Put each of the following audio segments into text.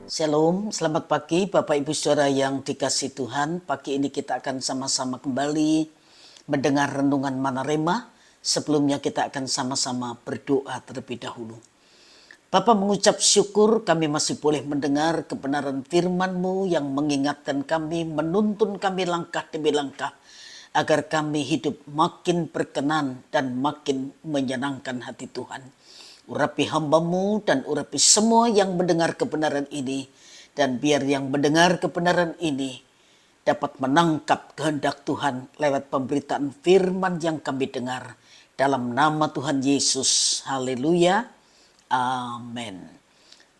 Shalom, selamat pagi Bapak Ibu Saudara yang dikasihi Tuhan. Pagi ini kita akan sama-sama kembali mendengar renungan Manarema. Sebelumnya kita akan sama-sama berdoa terlebih dahulu. Bapa mengucap syukur kami masih boleh mendengar kebenaran firman-Mu yang mengingatkan kami, menuntun kami langkah demi langkah, agar kami hidup makin berkenan dan makin menyenangkan hati Tuhan. Urapi hamba-Mu dan urapi semua yang mendengar kebenaran ini. Dan biar yang mendengar kebenaran ini dapat menangkap kehendak Tuhan lewat pemberitaan firman yang kami dengar. Dalam nama Tuhan Yesus. Haleluya. Amin.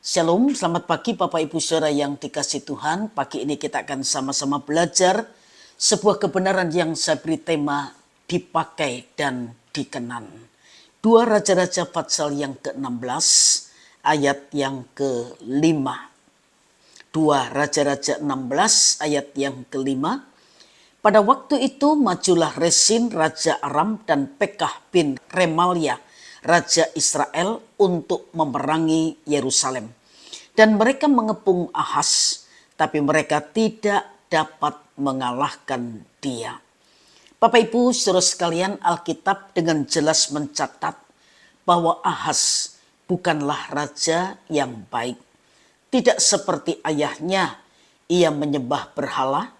Shalom, selamat pagi Bapak Ibu Saudara yang dikasihi Tuhan. Pagi ini kita akan sama-sama belajar sebuah kebenaran yang saya beri tema dipakai dan dikenan. 2 Raja-Raja pasal yang ke-16 ayat yang ke-5. 2 Raja-Raja 16 ayat yang ke-5. Pada waktu itu majulah Resin Raja Aram dan Pekah bin Remalia Raja Israel untuk memerangi Yerusalem. Dan mereka mengepung Ahaz, tapi mereka tidak dapat mengalahkan dia. Bapak Ibu saudara sekalian, Alkitab dengan jelas mencatat bahwa Ahaz bukanlah raja yang baik. Tidak seperti ayahnya, ia menyembah berhala,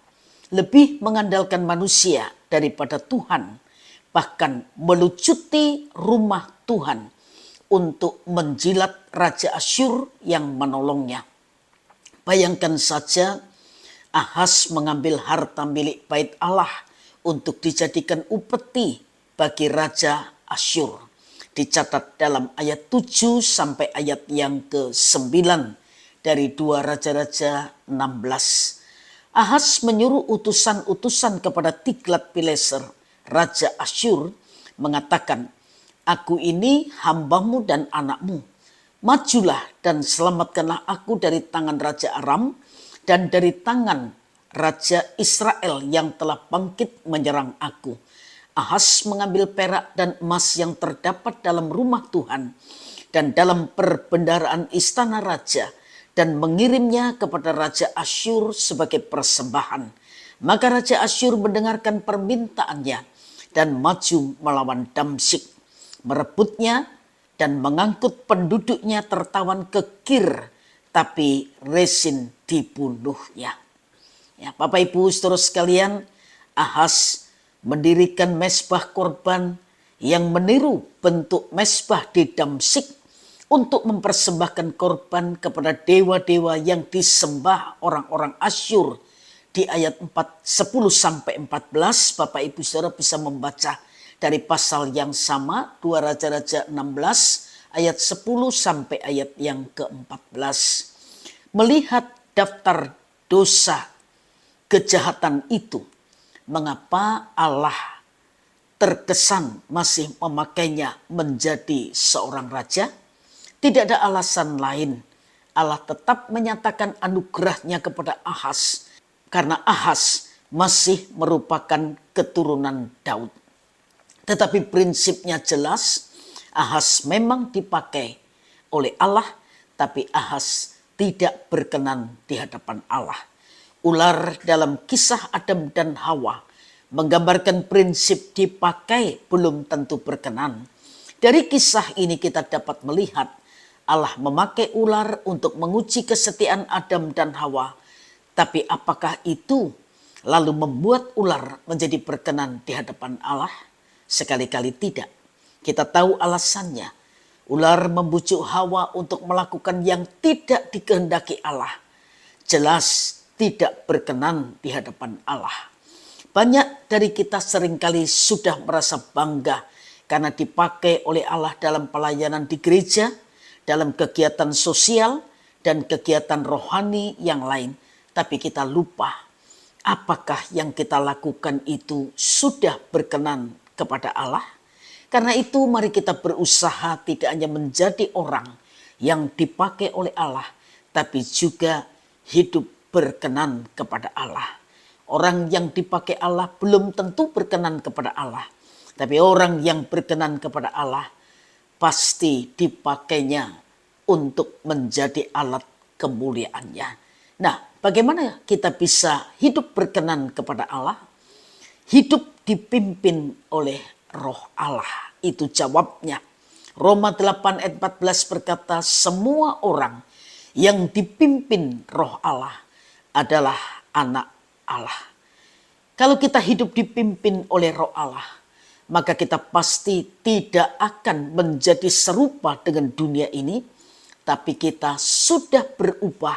lebih mengandalkan manusia daripada Tuhan, bahkan melucuti rumah Tuhan untuk menjilat Raja Asyur yang menolongnya. Bayangkan saja, Ahaz mengambil harta milik bait Allah untuk dijadikan upeti bagi Raja Asyur. Dicatat dalam ayat 7 sampai ayat yang ke-9 dari 2 Raja-Raja 16. Ahaz menyuruh utusan-utusan kepada Tiglat-Pileser, Raja Asyur, mengatakan, "Aku ini hambamu dan anakmu. Majulah dan selamatkanlah aku dari tangan Raja Aram dan dari tangan Raja Israel yang telah bangkit menyerang aku." Ahaz mengambil perak dan emas yang terdapat dalam rumah Tuhan dan dalam perbendaharaan istana raja dan mengirimnya kepada Raja Asyur sebagai persembahan. Maka Raja Asyur mendengarkan permintaannya dan maju melawan Damsyik, merebutnya dan mengangkut penduduknya tertawan ke Kir, tapi Resin dibunuhnya. Ya, Bapak Ibu saudara sekalian, Ahaz mendirikan mezbah korban yang meniru bentuk mezbah di Damsyik untuk mempersembahkan korban kepada dewa-dewa yang disembah orang-orang Asyur. Di ayat 10 sampai 14 Bapak Ibu Saudara bisa membaca dari pasal yang sama 2 Raja-Raja 16 ayat 10 sampai ayat yang ke-14. Melihat daftar dosa kejahatan itu, mengapa Allah terkesan masih memakainya menjadi seorang raja? Tidak ada alasan lain. Allah tetap menyatakan anugerahnya kepada Ahaz karena Ahaz masih merupakan keturunan Daud. Tetapi prinsipnya jelas, Ahaz memang dipakai oleh Allah, tapi Ahaz tidak berkenan di hadapan Allah. Ular dalam kisah Adam dan Hawa menggambarkan prinsip dipakai belum tentu berkenan. Dari kisah ini kita dapat melihat Allah memakai ular untuk menguji kesetiaan Adam dan Hawa. Tapi apakah itu lalu membuat ular menjadi berkenan di hadapan Allah? Sekali-kali tidak. Kita tahu alasannya. Ular membujuk Hawa untuk melakukan yang tidak dikehendaki Allah. Jelas tidak berkenan di hadapan Allah. Banyak dari kita seringkali sudah merasa bangga karena dipakai oleh Allah dalam pelayanan di gereja, dalam kegiatan sosial, dan kegiatan rohani yang lain. Tapi kita lupa apakah yang kita lakukan itu sudah berkenan kepada Allah. Karena itu mari kita berusaha tidak hanya menjadi orang yang dipakai oleh Allah, tapi juga hidup berkenan kepada Allah. Orang yang dipakai Allah belum tentu berkenan kepada Allah. Tapi orang yang berkenan kepada Allah pasti dipakainya untuk menjadi alat kemuliaannya. Nah, bagaimana kita bisa hidup berkenan kepada Allah? Hidup dipimpin oleh Roh Allah. Itu jawabnya. Roma 8 ayat 14 berkata, semua orang yang dipimpin Roh Allah adalah anak Allah. Kalau kita hidup dipimpin oleh Roh Allah, maka kita pasti tidak akan menjadi serupa dengan dunia ini, tapi kita sudah berubah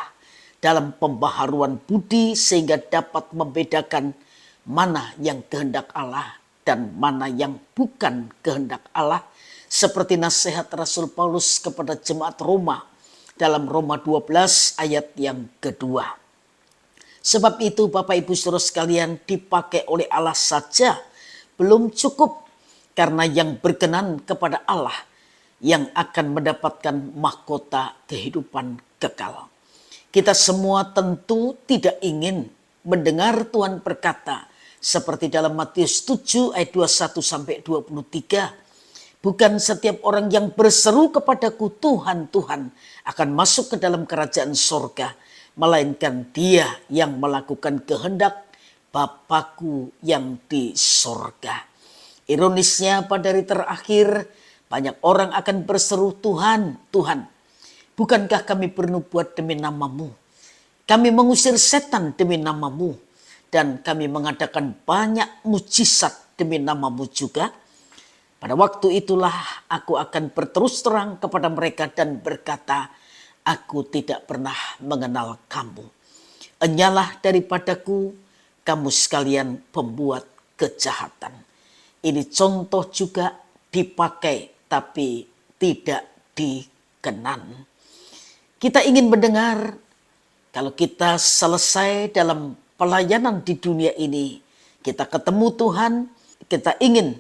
dalam pembaharuan budi sehingga dapat membedakan mana yang kehendak Allah dan mana yang bukan kehendak Allah. Seperti nasihat Rasul Paulus kepada jemaat Roma dalam Roma 12 ayat yang kedua. Sebab itu Bapak Ibu Saudara sekalian, dipakai oleh Allah saja belum cukup, karena yang berkenan kepada Allah yang akan mendapatkan mahkota kehidupan kekal. Kita semua tentu tidak ingin mendengar Tuhan berkata seperti dalam Matius 7 ayat 21 sampai 23. Bukan setiap orang yang berseru kepadaku Tuhan, Tuhan akan masuk ke dalam kerajaan sorga, melainkan dia yang melakukan kehendak Bapakku yang di sorga. Ironisnya pada hari terakhir banyak orang akan berseru, Tuhan, Tuhan, bukankah kami bernubuat demi namamu? Kami mengusir setan demi namamu. Dan kami mengadakan banyak mujizat demi namamu juga. Pada waktu itulah aku akan berterus terang kepada mereka dan berkata, aku tidak pernah mengenal kamu. Enyalah daripadaku, kamu sekalian pembuat kejahatan. Ini contoh juga dipakai tapi tidak dikenan. Kita ingin mendengar kalau kita selesai dalam pelayanan di dunia ini, kita ketemu Tuhan, kita ingin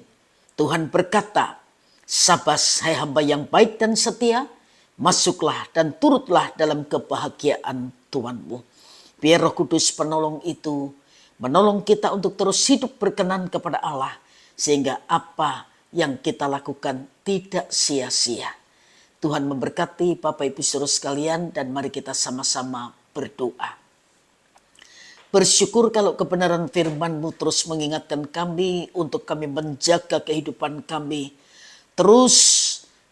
Tuhan berkata, sabas hai hamba yang baik dan setia, masuklah dan turutlah dalam kebahagiaan Tuhanmu. Biar Roh Kudus penolong itu menolong kita untuk terus hidup berkenan kepada Allah, sehingga apa yang kita lakukan tidak sia-sia. Tuhan memberkati Bapak Ibu Saudara sekalian, dan mari kita sama-sama berdoa. Bersyukur kalau kebenaran firman-Mu terus mengingatkan kami untuk kami menjaga kehidupan kami terus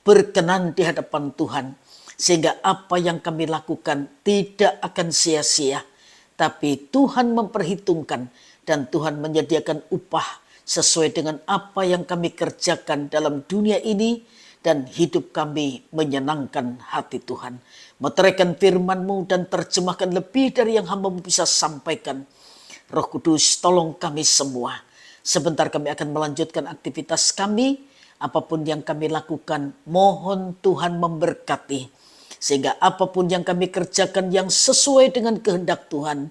berkenan di hadapan Tuhan, sehingga apa yang kami lakukan tidak akan sia-sia, tapi Tuhan memperhitungkan dan Tuhan menyediakan upah sesuai dengan apa yang kami kerjakan dalam dunia ini, dan hidup kami menyenangkan hati Tuhan. Meteraikan firman-Mu dan terjemahkan lebih dari yang hamba-Mu bisa sampaikan. Roh Kudus, tolong kami semua. Sebentar kami akan melanjutkan aktivitas kami. Apapun yang kami lakukan, mohon Tuhan memberkati. Sehingga apapun yang kami kerjakan yang sesuai dengan kehendak Tuhan,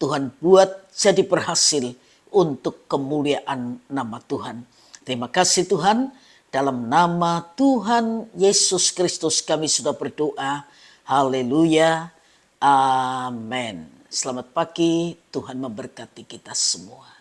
Tuhan buat jadi berhasil untuk kemuliaan nama Tuhan. Terima kasih Tuhan. Dalam nama Tuhan Yesus Kristus kami sudah berdoa. Haleluya. Amin. Selamat pagi. Tuhan memberkati kita semua.